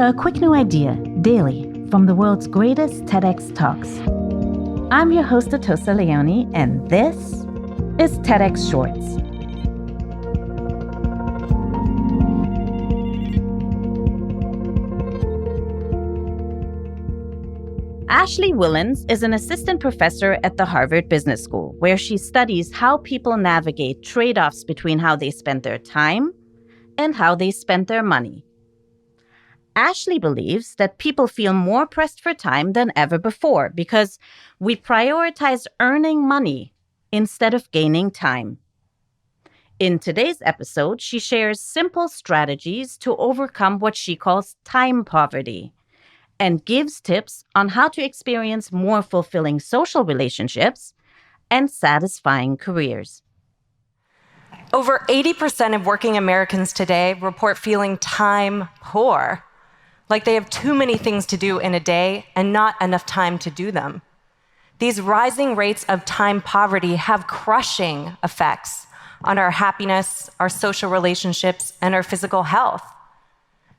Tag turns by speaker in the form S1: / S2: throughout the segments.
S1: A quick new idea, daily, from the world's greatest TEDx talks. I'm your host, Atossa Leoni, and this is TEDx Shorts. Ashley Whillans is an assistant professor at the Harvard Business School, where she studies how people navigate trade-offs between how they spend their time and how they spend their money. Ashley believes that people feel more pressed for time than ever before because we prioritize earning money instead of gaining time. In today's episode, she shares simple strategies to overcome what she calls time poverty and gives tips on how to experience more fulfilling social relationships and satisfying careers.
S2: Over 80% of working Americans today report feeling time poor, like they have too many things to do in a day and not enough time to do them. These rising rates of time poverty have crushing effects on our happiness, our social relationships, and our physical health.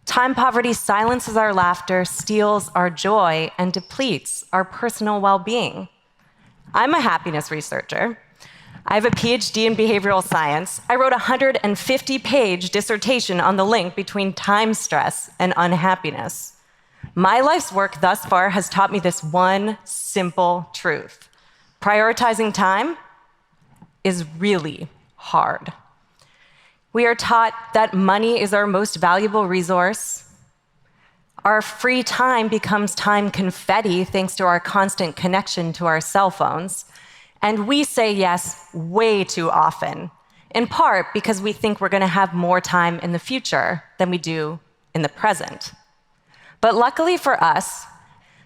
S2: Time poverty silences our laughter, steals our joy, and depletes our personal well-being. I'm a happiness researcher. I have a PhD in behavioral science. I wrote a 150-page dissertation on the link between time stress and unhappiness. My life's work thus far has taught me this one simple truth. Prioritizing time is really hard. We are taught that money is our most valuable resource. Our free time becomes time confetti thanks to our constant connection to our cell phones. And we say yes way too often, in part because we think we're going to have more time in the future than we do in the present. But luckily for us,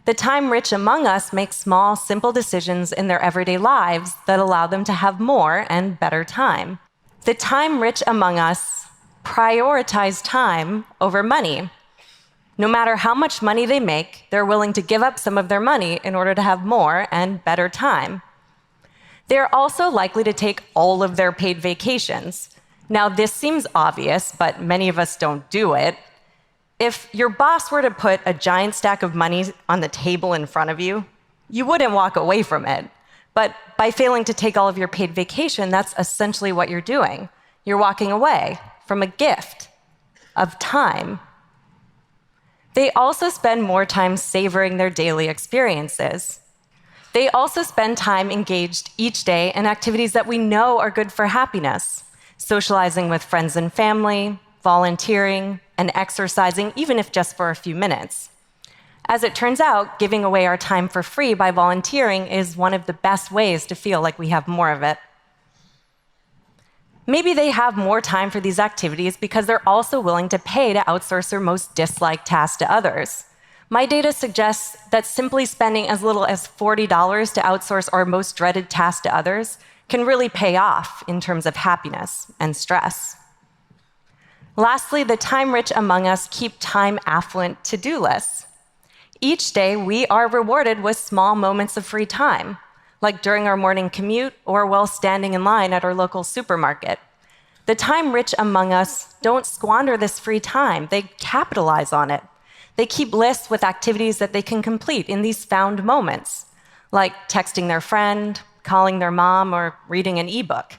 S2: the time-rich among us make small, simple decisions in their everyday lives that allow them to have more and better time. The time-rich among us prioritize time over money. No matter how much money they make, they're willing to give up some of their money in order to have more and better time. They're also likely to take all of their paid vacations. Now, this seems obvious, but many of us don't do it. If your boss were to put a giant stack of money on the table in front of you, you wouldn't walk away from it. But by failing to take all of your paid vacation, that's essentially what you're doing. You're walking away from a gift of time. They also spend more time savoring their daily experiences. They also spend time engaged each day in activities that we know are good for happiness, socializing with friends and family, volunteering, and exercising, even if just for a few minutes. As it turns out, giving away our time for free by volunteering is one of the best ways to feel like we have more of it. Maybe they have more time for these activities because they're also willing to pay to outsource their most disliked tasks to others. My data suggests that simply spending as little as $40 to outsource our most dreaded task to others can really pay off in terms of happiness and stress. Lastly, the time-rich among us keep time-affluent to-do lists. Each day, we are rewarded with small moments of free time, like during our morning commute or while standing in line at our local supermarket. The time-rich among us don't squander this free time. They capitalize on it. They keep lists with activities that they can complete in these found moments, like texting their friend, calling their mom, or reading an ebook.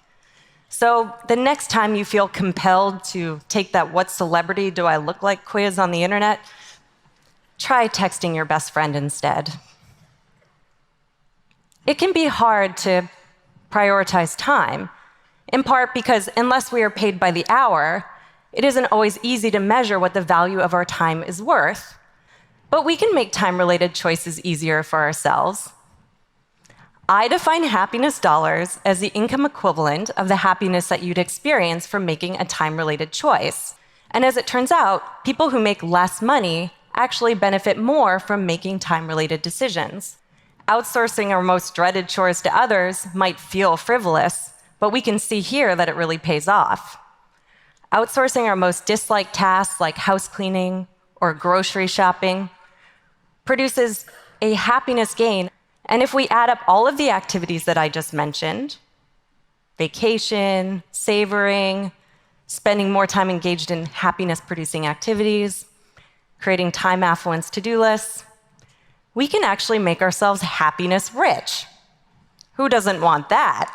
S2: So the next time you feel compelled to take that "What celebrity do I look like" quiz on the internet, try texting your best friend instead. It can be hard to prioritize time, in part because unless we are paid by the hour, it isn't always easy to measure what the value of our time is worth, but we can make time-related choices easier for ourselves. I define happiness dollars as the income equivalent of the happiness that you'd experience from making a time-related choice. And as it turns out, people who make less money actually benefit more from making time-related decisions. Outsourcing our most dreaded chores to others might feel frivolous, but we can see here that it really pays off. Outsourcing our most disliked tasks like house cleaning or grocery shopping produces a happiness gain. And if we add up all of the activities that I just mentioned, vacation, savoring, spending more time engaged in happiness-producing activities, creating time affluence to-do lists, we can actually make ourselves happiness rich. Who doesn't want that?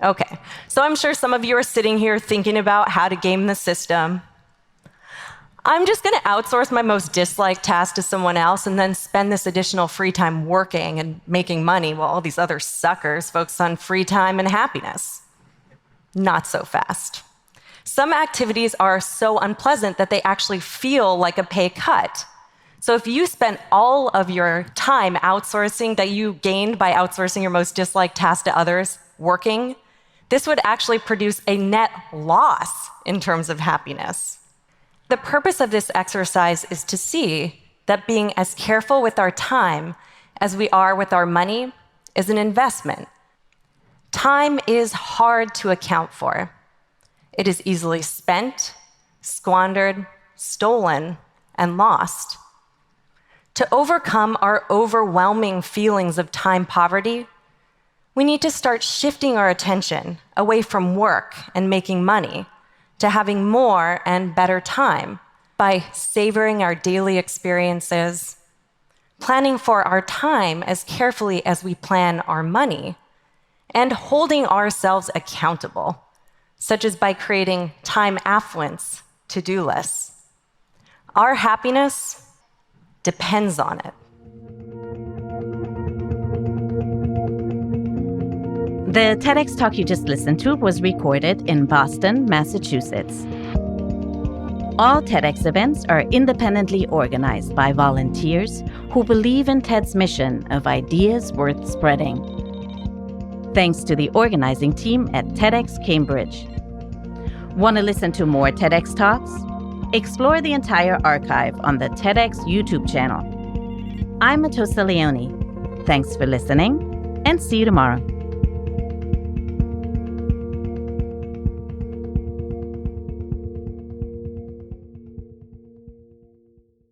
S2: Okay, so I'm sure some of you are sitting here thinking about how to game the system. I'm just going to outsource my most disliked task to someone else and then spend this additional free time working and making money while all these other suckers focus on free time and happiness. Not so fast. Some activities are so unpleasant that they actually feel like a pay cut. So if you spent all of your time outsourcing that you gained by outsourcing your most disliked task to others working, this would actually produce a net loss in terms of happiness. The purpose of this exercise is to see that being as careful with our time as we are with our money is an investment. Time is hard to account for. It is easily spent, squandered, stolen, and lost. To overcome our overwhelming feelings of time poverty, we need to start shifting our attention away from work and making money to having more and better time by savoring our daily experiences, planning for our time as carefully as we plan our money, and holding ourselves accountable, such as by creating time affluence to-do lists. Our happiness depends on it.
S1: The TEDx talk you just listened to was recorded in Boston, Massachusetts. All TEDx events are independently organized by volunteers who believe in TED's mission of ideas worth spreading. Thanks to the organizing team at TEDxCambridge. Want to listen to more TEDx talks? Explore the entire archive on the TEDx YouTube channel. I'm Atossa Leoni. Thanks for listening, and see you tomorrow.